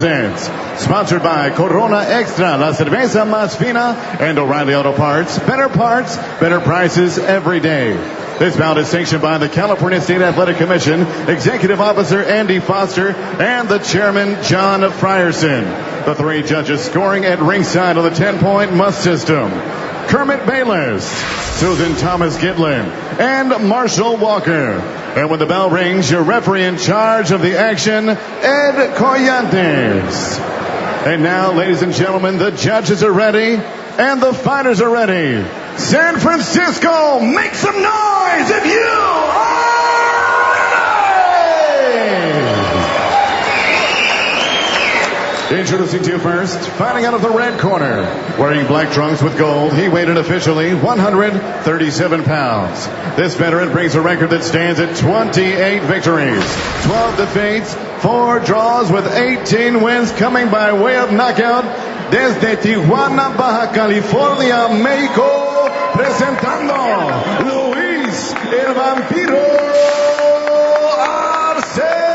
Sponsored by Corona Extra, La Cerveza Más Fina, and O'Reilly Auto Parts. Better parts, better prices every day. This bout is sanctioned by the California State Athletic Commission, Executive Officer Andy Foster, and the Chairman John Frierson. The three judges scoring at ringside on the 10-point must system: Kermit Bayless, Susan Thomas Gitlin, and Marshall Walker. And when the bell rings, your referee in charge of the action, Ed Collantes. And now, ladies and gentlemen, the judges are ready and the fighters are ready. San Francisco, make some noise if you are ready! Introducing to you first, fighting out of the red corner, wearing black trunks with gold, he weighed in officially 137 pounds. This veteran brings a record that stands at 28 victories, 12 defeats, 4 draws with 18 wins, coming by way of knockout desde Tijuana, Baja California, México, presentando Luis el Vampiro Arceo.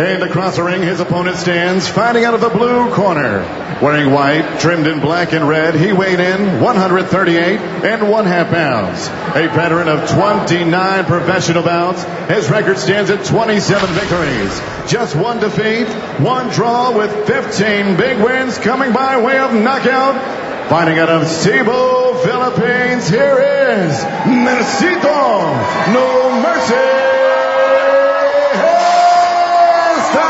And across the ring, his opponent stands fighting out of the blue corner. Wearing white, trimmed in black and red, he weighed in 138 1/2 pounds. A veteran of 29 professional bouts, his record stands at 27 victories. Just 1 defeat, 1 draw with 15 big wins, coming by way of knockout. Fighting out of Cebu, Philippines, here is Mercito No Mercy Gesta.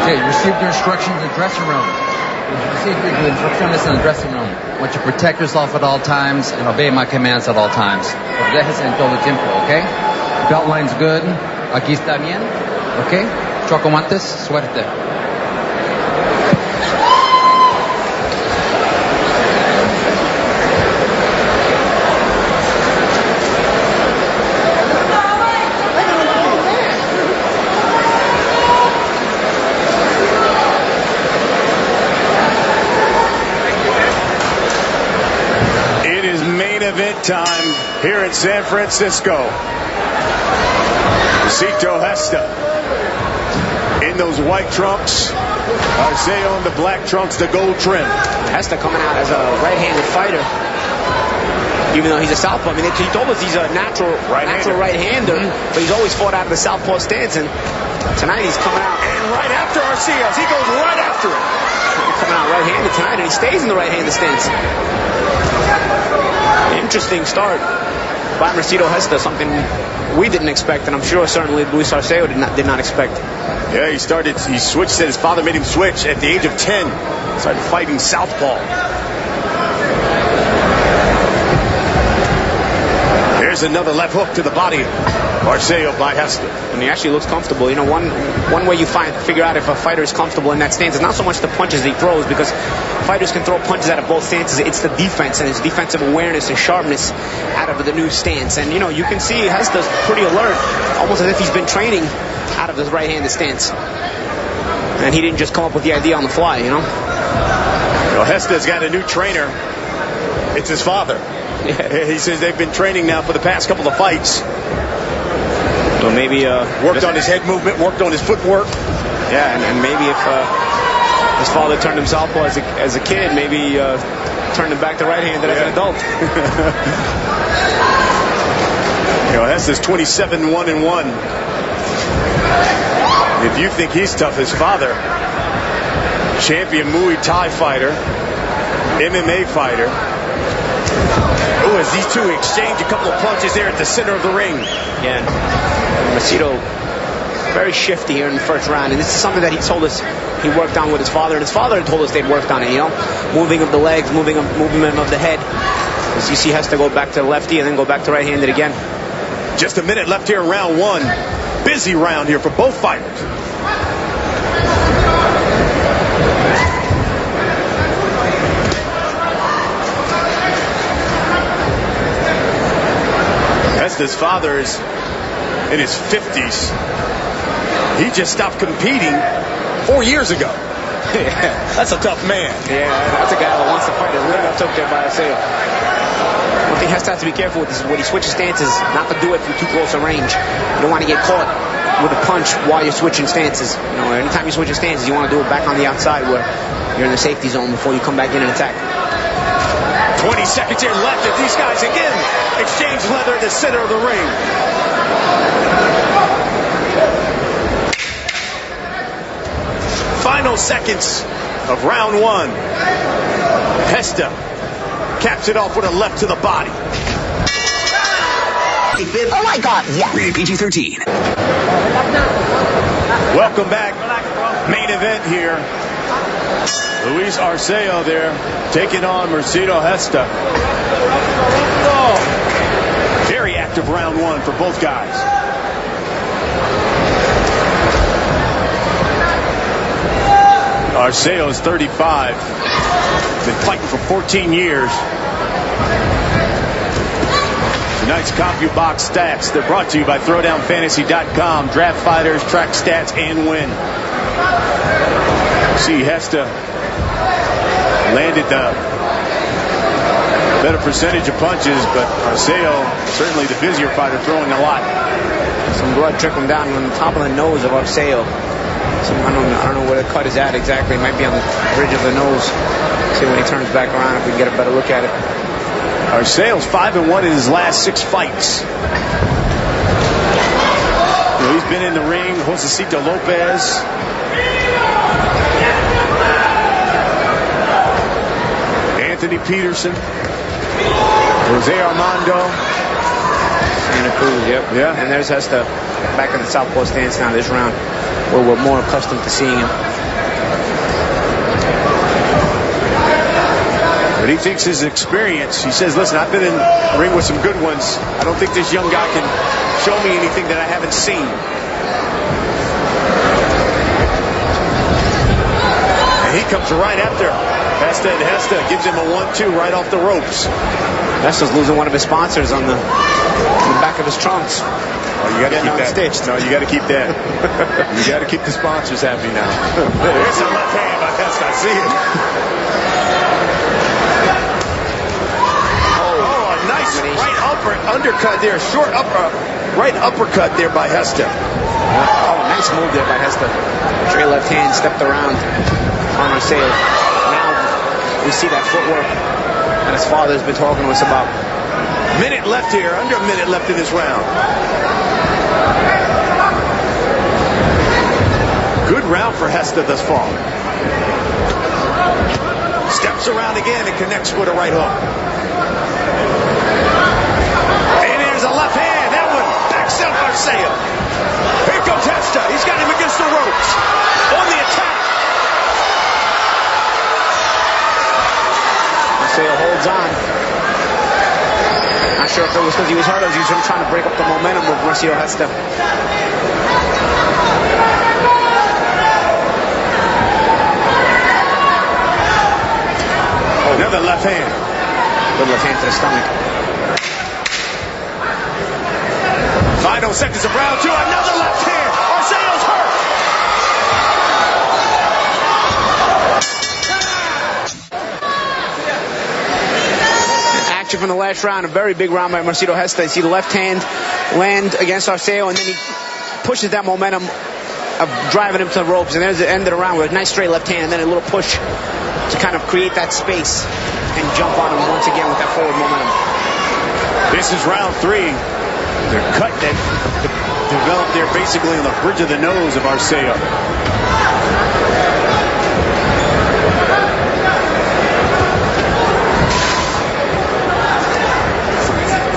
Okay, you received your instructions in the dressing room. You received your instructions in the dressing room. I want you to protect yourself at all times and obey my commands at all times. Proteges en todo tiempo, okay? Belt line's good. Aquí está bien, okay? Chocomantes, suerte. Event time here in San Francisco. Mercito Gesta in those white trunks. Arceo in the black trunks, the gold trim. Gesta coming out as a right-handed fighter, even though he's a southpaw. I mean, he told us he's a natural right-hander, but he's always fought out of the southpaw stance, and tonight he's coming out and right after Arceo. He goes right after him. He's coming out right-handed tonight, and he stays in the right-handed stance. Interesting start by Mercito Gesta, something we didn't expect, and I'm sure certainly Luis Arceo did not expect. Yeah, he switched, said his father made him switch at the age of 10. Started fighting southpaw. There's another left hook to the body. Arceo by Gesta. And he actually looks comfortable. You know, one way you figure out if a fighter is comfortable in that stance is not so much the punches he throws, because fighters can throw punches out of both stances. It's the defense and his defensive awareness and sharpness out of the new stance. And, you know, you can see Gesta's pretty alert, almost as if he's been training out of his right-handed stance. And he didn't just come up with the idea on the fly, you know? Well, Gesta's got a new trainer. It's his father. Yeah. He says they've been training now for the past couple of fights. So maybe worked on his head movement, worked on his footwork. Yeah, and maybe if his father turned him southpaw as a kid, maybe turned him back to right-handed as an adult. You know, Gesta's 27-1-1. If you think he's tough, his father, champion Muay Thai fighter, MMA fighter. Oh, as these two exchange a couple of punches there at the center of the ring. Yeah, Mercito very shifty here in the first round, and this is something that he told us he worked on with his father, and his father told us they'd worked on it, you know, moving of the legs, movement of the head. As you see, has to go back to lefty and then go back to right-handed again. Just a minute left here in round 1. Busy round here for both fighters. Gesta's father is in his 50s. He just stopped competing 4 years ago. That's a tough man. Yeah, that's a guy that wants to fight. It really got took there by Arceo. One thing he has to be careful with is when he switches stances, not to do it from too close a range. You don't want to get caught with a punch while you're switching stances. You know, anytime you're switching stances, you want to do it back on the outside where you're in the safety zone before you come back in and attack. 20 seconds here left as these guys again exchange leather in the center of the ring. Final seconds of round one. Gesta caps it off with a left to the body. Oh my God, yeah. Rated PG-13. Welcome back. Main event here. Luis Arceo there taking on Mercito Gesta. Very active round one for both guys. Arceo is 35. Been fighting for 14 years. Tonight's CompuBox stats, they're brought to you by ThrowdownFantasy.com. Draft fighters, track stats, and win. See, Gesta landed the better percentage of punches, but Arceo, certainly the busier fighter, throwing a lot. Some blood trickling down on the top of the nose of Arceo. I don't know where the cut is at exactly. It might be on the bridge of the nose. See when he turns back around if we can get a better look at it. Arceo's 5-1 in his last 6 fights. You know, he's been in the ring. Josecito Lopez. Anthony Peterson. Jose Armando. Santa Cruz, yep. Yeah. And there's Gesta back in the southpaw stance now this round, where we're more accustomed to seeing him. But he thinks his experience, he says, listen, I've been in the ring with some good ones. I don't think this young guy can show me anything that I haven't seen. And he comes right after Gesta, and Gesta gives him a 1-2 right off the ropes. Gesta's losing one of his sponsors on the back of his trunks. Oh, you got to keep that. Stitched. No, you got to keep that. You got to keep the sponsors happy now. There's a left hand by Gesta. I see it. Undercut there, short right uppercut there by Gesta. Oh, nice move there by Gesta. Straight left hand, stepped around on Arceo. Now we see that footwork that his father's been talking to us about. Minute left here, under a minute left in this round. Good round for Gesta thus far. Steps around again and connects with a right hook. A left hand, that one backs up Arceo. Here comes Gesta. He's got him against the ropes. On the attack. Arceo holds on. Not sure if it was because he was hurt or he was trying to break up the momentum of Mercito Gesta. Another left hand. Good left hand to the stomach. Final seconds of round two. Another left hand. Arceo's hurt. Action from the last round. A very big round by Mercito Gesta. You see the left hand land against Arceo, and then he pushes that momentum of driving him to the ropes. And there's the end of the round with a nice straight left hand, and then a little push to kind of create that space and jump on him once again with that forward momentum. This is round three. The cut that developed there basically on the bridge of the nose of Arceo.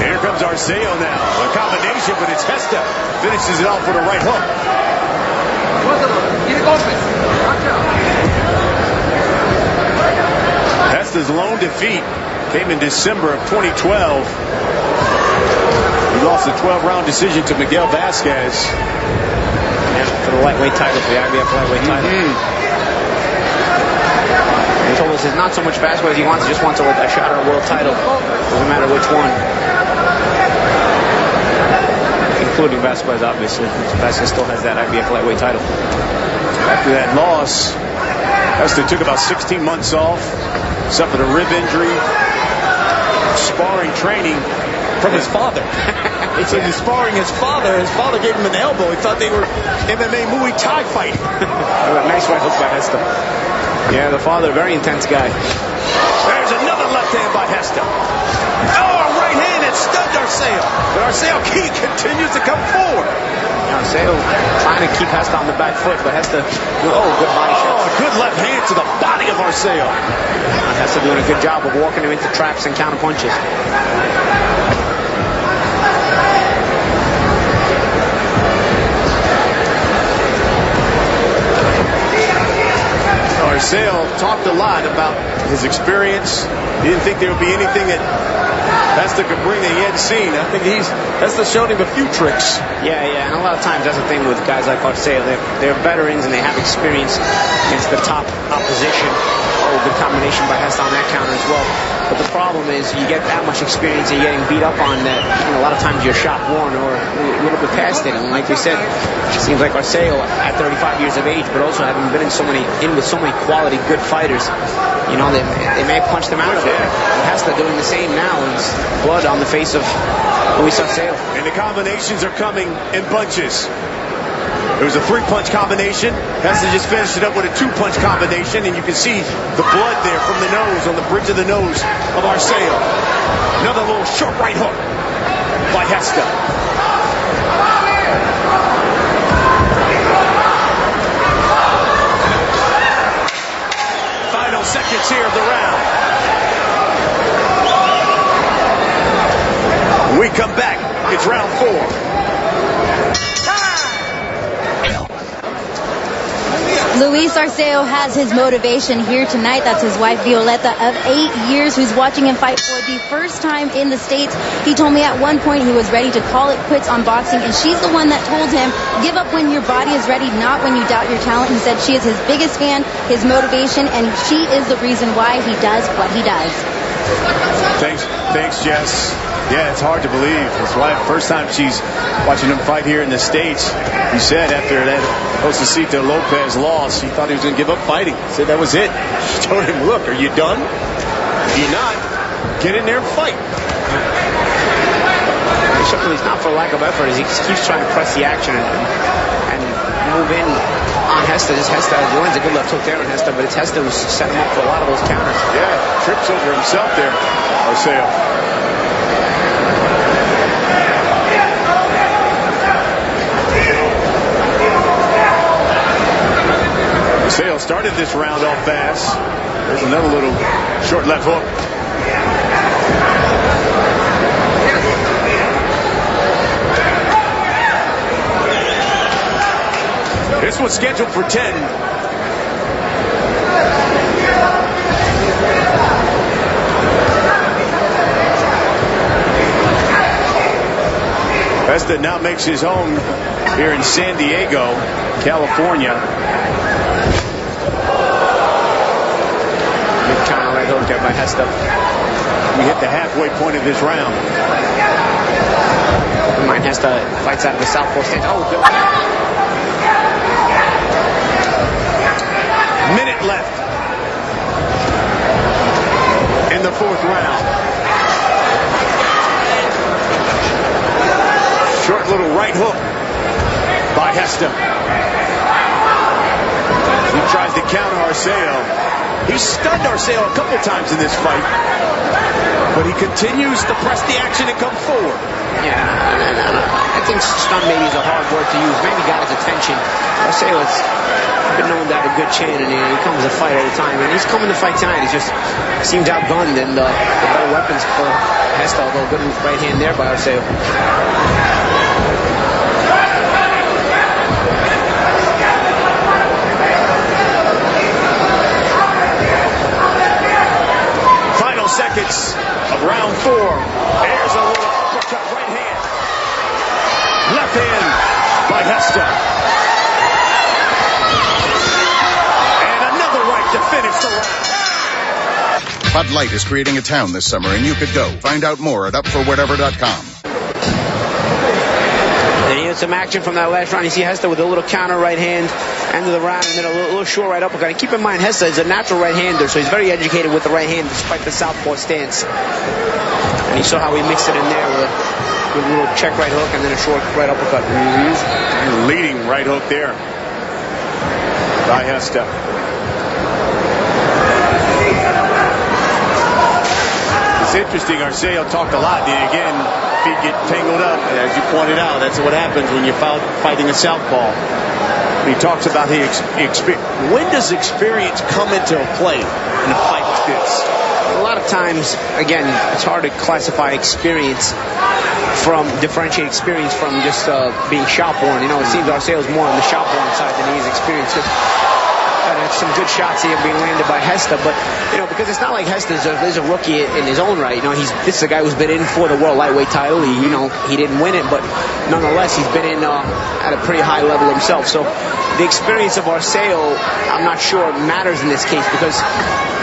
Here comes Arceo now. A combination, but it's Gesta. Finishes it off with a right hook. Gesta's lone defeat came in December of 2012. He lost a 12-round decision to Miguel Vasquez. Yeah, for the lightweight title, for the IBF lightweight title. He told us it's not so much Vasquez he wants, he just wants a shot at a world title. Doesn't matter which one. including Vasquez, obviously. Vasquez still has that IBF lightweight title. After that loss, Gesta took about 16 months off, suffered a rib injury, sparring training from his father. So he's sparring his father. His father gave him an elbow. He thought they were MMA Muay Thai fighting. Nice right hook by Gesta. Yeah, the father, very intense guy. There's another left hand by Gesta. Oh, a right hand that stunned Arceo. But Arceo continues to come forward. Arceo trying to keep Gesta on the back foot, but Gesta, good body shot. Oh, a good left hand to the body of Arceo. Gesta doing a good job of walking him into traps and counter punches. Arceo talked a lot about his experience. He didn't think there would be anything that Gesta could bring that he hadn't seen. I think Gesta showed him a few tricks. Yeah, and a lot of times that's the thing with guys like Arceo. They're veterans and they have experience against the top opposition. Oh, good combination by Gesta on that counter as well. But the problem is you get that much experience and you're getting beat up on that. A lot of times you're shot worn or a little bit past it. And like we said, it seems like Arceo at 35 years of age, but also having been in with so many quality, good fighters, they may have punched him out of it. Gesta doing the same now. It's blood on the face of Luis Arceo. And the combinations are coming in bunches. It was a 3-punch combination. Gesta just finished it up with a 2-punch combination, and you can see the blood there from the nose, on the bridge of the nose of Arceo. Another little short right hook by Gesta. Final seconds here of the round. When we come back, it's round 4. Luis Arceo has his motivation here tonight. That's his wife, Violeta, of 8 years, who's watching him fight for the first time in the States. He told me at one point he was ready to call it quits on boxing, and she's the one that told him, give up when your body is ready, not when you doubt your talent. He said she is his biggest fan, his motivation, and she is the reason why he does what he does. Thanks, Jess. Yeah, it's hard to believe. His wife, first time she's watching him fight here in the States. He said after that Josecito Lopez loss, he thought he was going to give up fighting. He said that was it. She told him, look, are you done? If you're not, get in there and fight. It's not for lack of effort. He keeps trying to press the action and move in on Gesta. Gesta lands a good left hook there on Gesta, but it's Gesta who's setting him up for a lot of those counters. Yeah, trips over himself there, Arceo. Arceo started this round off fast. There's another little short left hook. This one's scheduled for 10. Gesta now makes his home here in San Diego, California. Big counter right hook there by Gesta. We hit the halfway point of this round. Mind Gesta fights out of the southpaw stance. Oh, good. Minute left in the 4th round. Short little right hook by Gesta. He tries to counter Arceo. He stunned Arceo a couple times in this fight, but he continues to press the action and come forward. Yeah, I think stun maybe is a hard word to use. Maybe got his attention. Arceo's been known to have a good chin, and he comes to fight all the time. And he's coming to fight tonight. He just seems outgunned, and the better weapons for Gesta, although good right hand there by Arceo. Final seconds of round 4. There's a little uppercut right hand. Left hand by Gesta. To finish the round. Bud Light is creating a town this summer, and you could go. Find out more at upforwhatever.com. And here's some action from that last round. You see Gesta with a little counter right hand, end of the round, and then a little short right uppercut. And keep in mind, Gesta is a natural right-hander, so he's very educated with the right hand despite the southpaw stance. And you saw how he mixed it in there with a little check right hook and then a short right uppercut. Leading right hook there by Gesta. It's interesting, Arceo talked a lot. And again, feet get tangled up. As you pointed out, that's what happens when you're fighting a southpaw. He talks about his experience. When does experience come into play in a fight like this? A lot of times, again, it's hard to classify experience differentiate experience from just being shop-worn. You know, it seems Arceo's more on the shop-worn side than he is experienced. Some good shots here being landed by Gesta, but you know, because it's not like Gesta is a rookie in his own right. You know, this is a guy who's been in for the world lightweight title. He didn't win it, but nonetheless, he's been in at a pretty high level himself. So the experience of Arceo, I'm not sure matters in this case, because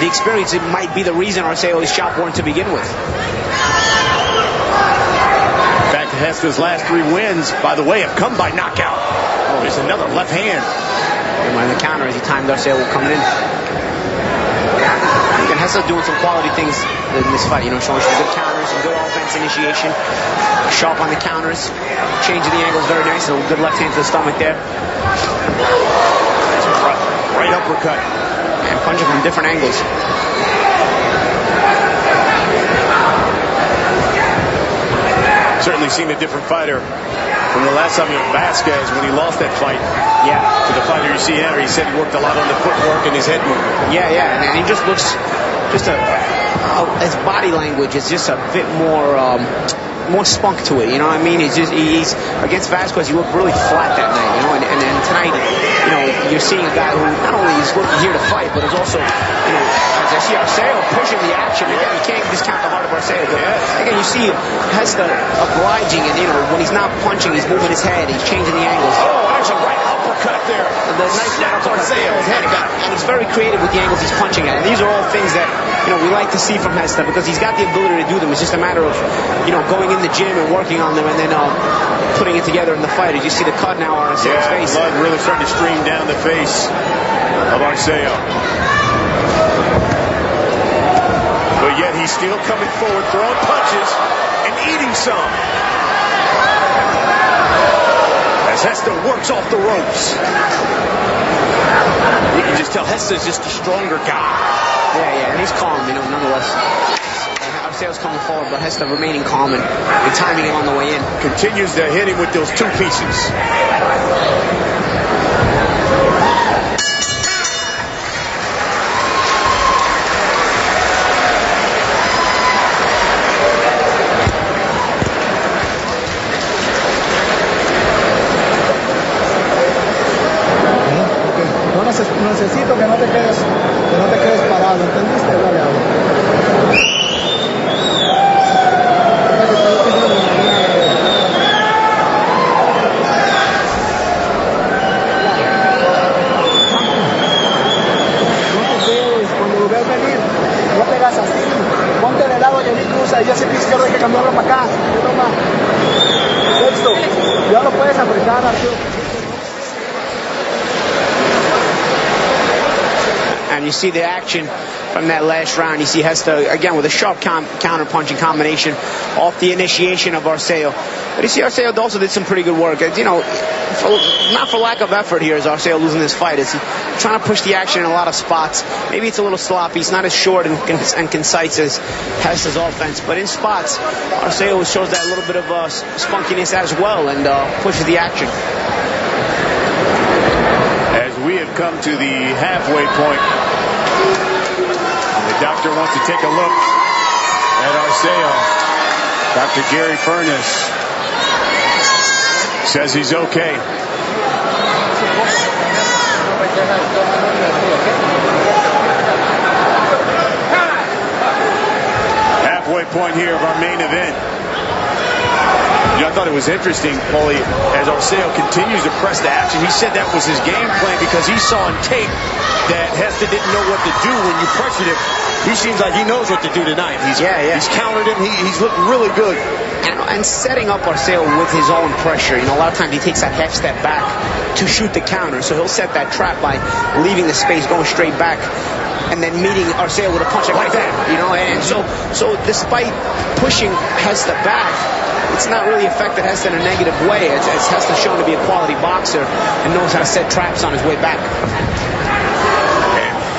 the experience, it might be the reason Arceo is shop-worn to begin with. Back to Gesta's last 3 wins, by the way, have come by knockout. Oh, there's another left hand. And the counter as he timed Arceo coming in. And Gesta doing some quality things in this fight, showing some good counters, some good offense initiation, sharp on the counters, changing the angles very nice, a good left hand to the stomach there. Right uppercut. And punching from different angles. Certainly seen a different fighter from the last time Vasquez when he lost that fight. Yeah. To the fighter you see here, he said he worked a lot on the footwork and his head movement. Yeah, and he just looks, his body language is just a bit more spunk to it. You know what I mean? He's against Vasquez. He looked really flat that night. And tonight, you're seeing a guy who not only is looking here to fight, but is also, as I see Arceo pushing the action. Again, you can't discount the heart of Arceo. But again, you see Gesta obliging, and when he's not punching, he's moving his head, he's changing the angles. Oh, there's a right uppercut there. And the nice right uppercut. His head got, and he's very creative with the angles he's punching at. And these are all things that we like to see from Gesta, because he's got the ability to do them. It's just a matter of going in the gym and working on them, and then putting it together in the fight. As you see the cut now on Arceo's face. Blood really starting to stream down the face of Arceo. But yet he's still coming forward, throwing punches and eating some. As Gesta works off the ropes. You can just tell Gesta's just a stronger guy. Yeah, and he's calm, nonetheless. Arceo's coming forward, but Gesta remaining calm and timing him on the way in. Continues to hit him with those 2 pieces. Necesito que no te quedes parado, ¿entendiste? Dale, cuando lo ves venir, no pegas así, ponte de lado y ahí cruza, y ese pie izquierdo hay que cambiarlo para acá. Sexto, ya lo puedes apretar, Arceo. And you see the action from that last round. You see Gesta, again, with a sharp counter-punching combination off the initiation of Arceo. But you see Arceo also did some pretty good work. Not for lack of effort here is Arceo losing this fight. Is trying to push the action in a lot of spots. Maybe it's a little sloppy. It's not as short and concise as Gesta's offense. But in spots, Arceo shows that little bit of spunkiness as well and pushes the action. We have come to the halfway point. The doctor wants to take a look at Arceo. Dr. Gary Furness says he's okay. Halfway point here of our main event. You know, I thought it was interesting, Paulie, as Arceo continues to press the action. He said that was his game plan because he saw on tape that Gesta didn't know what to do when you pressured him. He seems like he knows what to do tonight. He's countered him. He's looked really good. And setting up Arceo with his own pressure. You know, a lot of times he takes that half step back to shoot the counter. So he'll set that trap by leaving the space, going straight back, and then meeting Arceo with a punch like that. You know, and so despite pushing Gesta back, it's not really affected Gesta in a negative way. As Gesta's shown to be a quality boxer and knows how to set traps on his way back.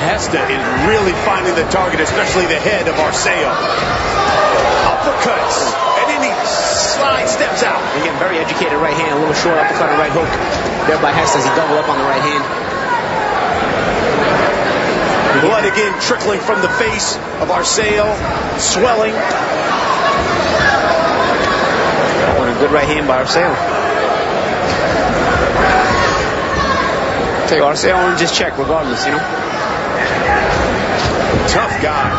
Gesta is really finding the target, especially the head of Arceo. Uppercuts, and then he steps out. Again, very educated right hand, a little short uppercut and right hook. Thereby Gesta as he double up on the right hand. Blood again trickling from the face of Arceo, swelling. What a good right hand by Arceo. Take Arceo and just check regardless, you know. Tough guy.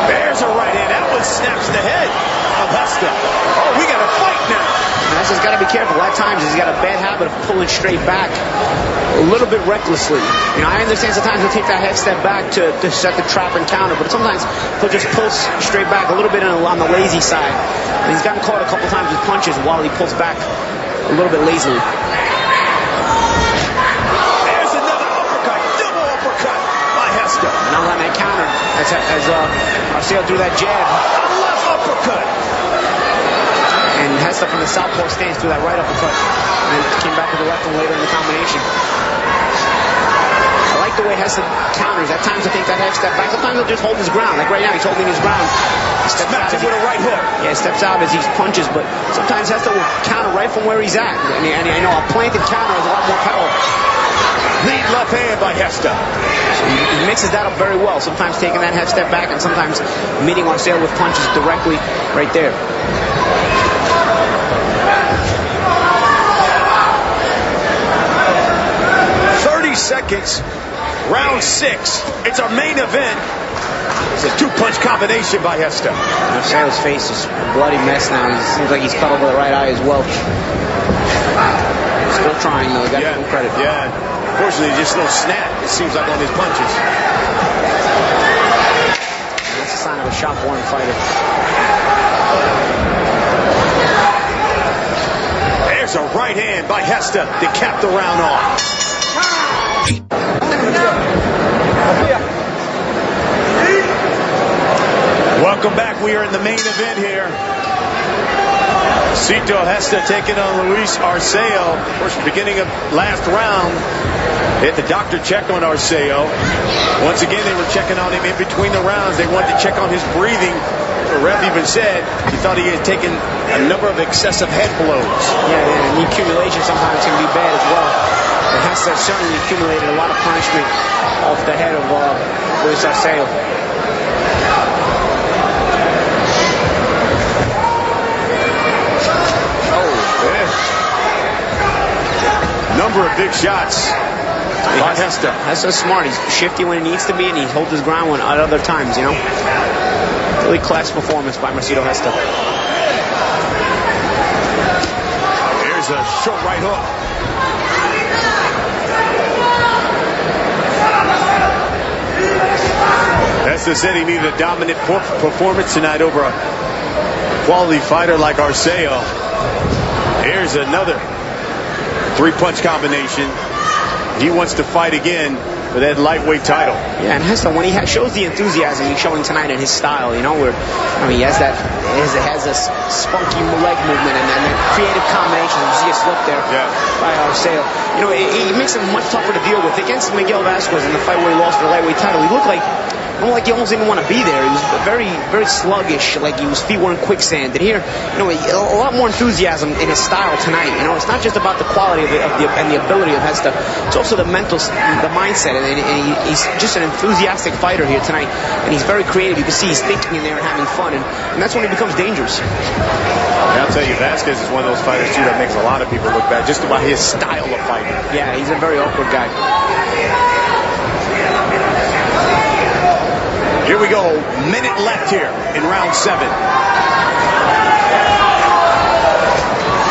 There's a right hand. That one snaps the head of Gesta. Oh, we got a fight now. Gesta's got to be careful. At times he's got a bad habit of pulling straight back a little bit recklessly. You know, I understand sometimes he'll take that head step back to set the trap and counter, but sometimes he'll just pull straight back a little bit on the lazy side. And he's gotten caught a couple times with punches while he pulls back a little bit lazily. And now on that counter, as Arceo threw that jab. A left uppercut. And Gesta from the southpaw stance threw that right uppercut. And then came back with the left one later in the combination. I like the way Gesta counters. At times I think that half step back. Sometimes he'll just hold his ground. Like right now, he's holding his ground. He steps out with a right hook. Yeah, steps out as he punches, but sometimes Gesta will counter right from where he's at. And I know a planted counter has a lot more power. Lead left hand by Gesta. So he mixes that up very well. Sometimes taking that half step back and sometimes meeting Arceo with punches directly right there. Seconds, round 6. It's our main event. It's a 2-punch combination by Gesta. Arceo's face is a bloody mess now. It seems like he's cut over the right eye as well. Still trying though. Got to give him credit. Yeah. Unfortunately, just no snap. It seems like on his punches. That's a sign of a shot-born fighter. There's a right hand by Gesta to cap the round off. Welcome back. We are in the main event here. Mercito Gesta taking on Luis Arceo. Of course, beginning of last round, hit the doctor check on Arceo. Once again, they were checking on him in between the rounds. They wanted to check on his breathing. The ref even said he thought he had taken a number of excessive head blows. Yeah, and the accumulation sometimes can be bad as well. And Gesta certainly accumulated a lot of punishment off the head of Luis Arceo. Number of big shots by Gesta. Gesta's smart. He's shifty when he needs to be, and he holds his ground at other times, you know. Really class performance by Mercito Gesta. Here's a short right hook. Gesta said he needed a dominant performance tonight over a quality fighter like Arceo. Here's another 3-punch combination. He wants to fight again for that lightweight title. Yeah, and Gesta, when he shows the enthusiasm he's showing tonight in his style, you know, where he has that, has a spunky leg movement and that creative combination. You see a slip there by Arceo. You know, it makes him much tougher to deal with. Against Miguel Vasquez in the fight where he lost the lightweight title, he looked like he almost didn't want to be there. He was very, very sluggish, like his feet were in quicksand. And here, you know, a lot more enthusiasm in his style tonight. You know, it's not just about the quality and the ability of Gesta. It's also the mental, the mindset. And he's just an enthusiastic fighter here tonight. And he's very creative. You can see he's thinking in there and having fun. And that's when he becomes dangerous. And I'll tell you, Vasquez is one of those fighters, too, that makes a lot of people look bad just about his style of fighting. Yeah, he's a very awkward guy. Here we go. Minute left here in round 7.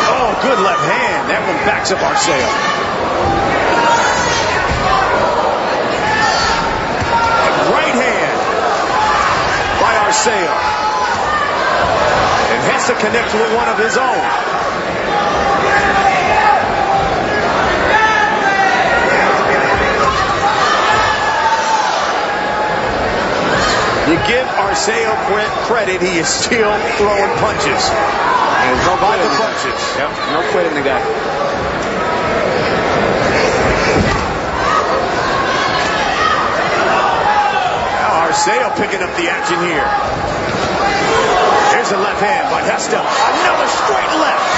Oh, good left hand. That one backs up Arceo. Right hand by Arceo. And has to connect with one of his own. You give Arceo credit, he is still throwing punches. And no By the quitting. punches. Yep, no quitting the guy. Now Arceo picking up the action here. Here's a left hand by Gesta. Another straight left.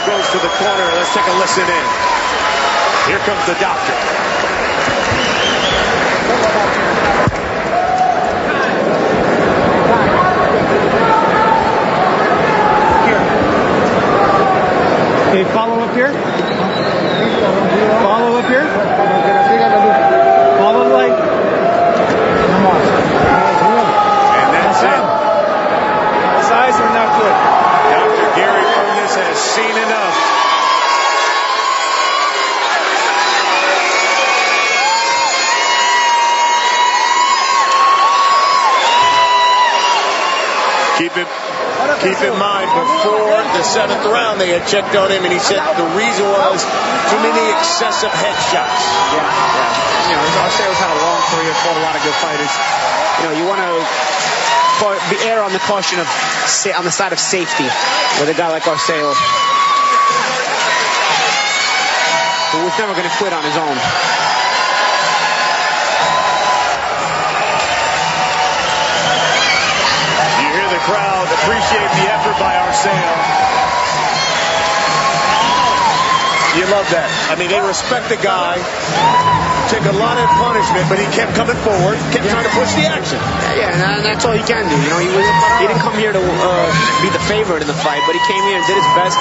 Goes to the corner. Let's take a listen in. Here comes the doctor. Okay, follow up here. Follow up here. Follow the light. And that's it. His eyes are not good. Dr. Gary Furness has seen enough. Keep in mind, before the 7th round, they had checked on him, and he said the reason was too many excessive headshots. Yeah. You know, Arceo's had a long career, fought a lot of good fighters. You know, you want to err on the caution of on the side of safety with a guy like Arceo, who was never going to quit on his own. You hear the crowd appreciate the effort by Arceo. You love that. I mean, they respect the guy. Took a lot of punishment, but he kept coming forward, kept trying to push the action. Yeah, and that's all he can do. You know, he didn't come here to be the favorite in the fight, but he came here and did his best.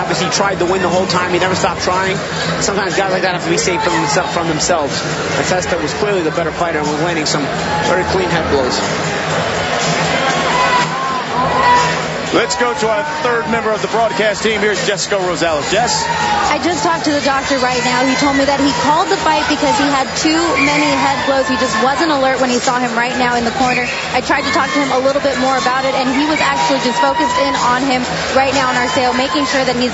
Obviously, he tried to win the whole time. He never stopped trying. Sometimes guys like that have to be safe from themselves. And Gesta was clearly the better fighter and was landing some very clean head blows. Let's go to our third member of the broadcast team. Here's Jessica Rosales. Jess? I just talked to the doctor right now. He told me that he called the fight because he had too many head blows. He just wasn't alert when he saw him right now in the corner. I tried to talk to him a little bit more about it, and he was actually just focused in on him right now in Arceo, making sure that he's,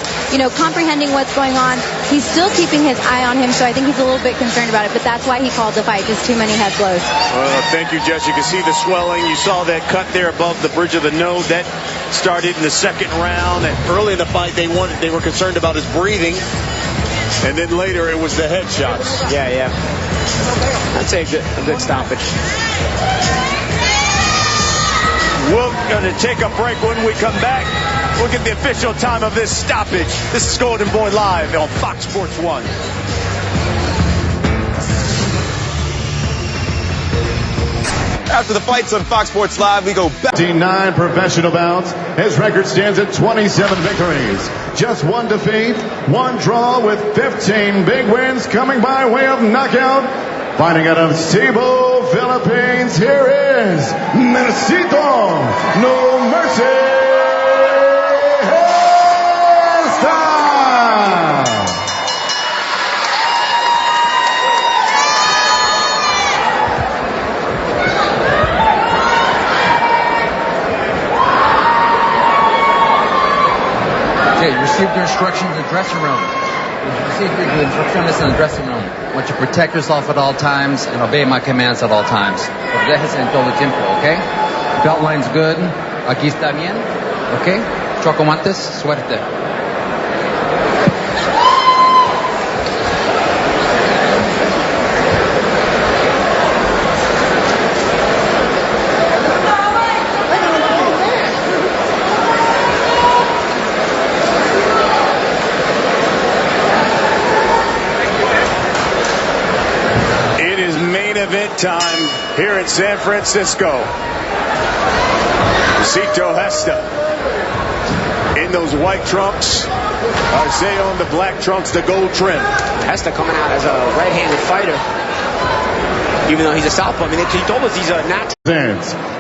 comprehending what's going on. He's still keeping his eye on him, so I think he's a little bit concerned about it, but that's why he called the fight, just too many head blows. Well, thank you, Jess. You can see the swelling. You saw that cut there above the bridge of the nose. That started in the second round. And early in the fight, they were concerned about his breathing. And then later, it was the headshots. Yeah. I'd say a good stoppage. We're going to take a break. When we come back, we'll get the official time of this stoppage. This is Golden Boy Live on Fox Sports 1. After the fights on Fox Sports Live, we go back. 9 professional bouts. His record stands at 27 victories. Just 1 defeat, 1 draw with 15 big wins coming by way of knockout. Fighting out of Cebu, Philippines, here is Mercito No Mercy Gesta. Okay, you received your instructions in the dressing room. You received your instructions in the dressing room. I want you to protect yourself at all times and obey my commands at all times. Proteges en todo tiempo, okay? Belt line's good. Aquí está bien, okay? Chocomantes, suerte. Event time here in San Francisco. Mercito Gesta in those white trunks. Arceo in the black trunks, the gold trim. Gesta coming out as a right-handed fighter, even though he's a southpaw. I mean, he told us he's a natural.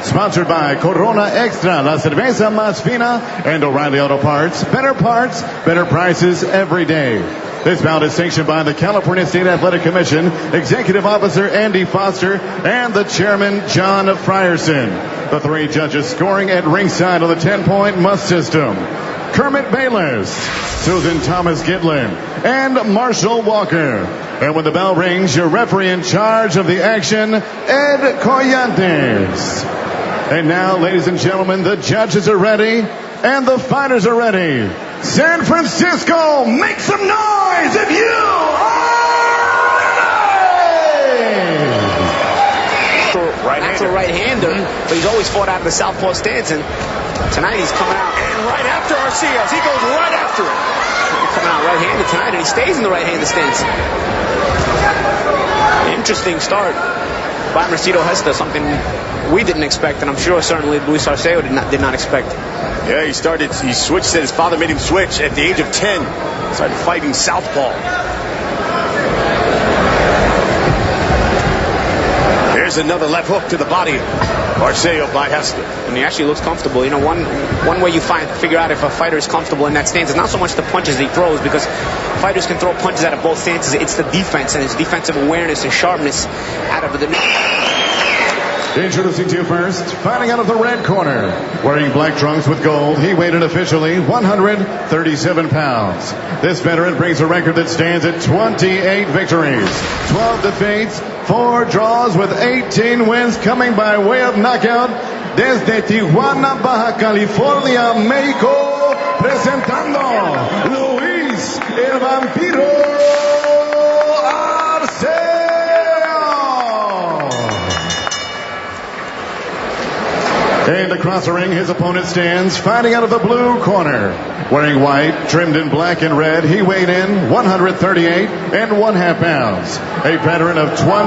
Sponsored by Corona Extra, la cerveza más fina, and O'Reilly Auto Parts, better prices every day. This bout is sanctioned by the California State Athletic Commission, Executive Officer Andy Foster, and the Chairman John Frierson. The three judges scoring at ringside on the 10-point must system: Kermit Bayless, Susan Thomas Gitlin, and Marshall Walker. And when the bell rings, your referee in charge of the action, Ed Collantes. And now, ladies and gentlemen, the judges are ready, and the fighters are ready. San Francisco, make some noise if you are ready! Natural right-hander, but he's always fought out of the southpaw stance, and tonight he's coming out. And right after Arceo, he goes right after it. He's coming out right-handed tonight, and he stays in the right-handed stance. Interesting start by Mercito Gesta, something we didn't expect, and I'm sure certainly Luis Arceo did not expect. Yeah, he switched, said his father made him switch at the age of 10. Started fighting southpaw. There's another left hook to the body. Arceo by Gesta. And he actually looks comfortable. You know, one way you figure out if a fighter is comfortable in that stance is not so much the punches he throws, because fighters can throw punches out of both stances. It's the defense and his defensive awareness and sharpness out of the... Introducing to you first, fighting out of the red corner, wearing black trunks with gold, he weighed in officially 137 pounds. This veteran brings a record that stands at 28 victories, 12 defeats, 4 draws with 18 wins, coming by way of knockout desde Tijuana, Baja California, México, presentando Luis el Vampiro Arceo. And across the ring, his opponent stands fighting out of the blue corner. Wearing white, trimmed in black and red, he weighed in 138 1/2 pounds. A veteran of 20.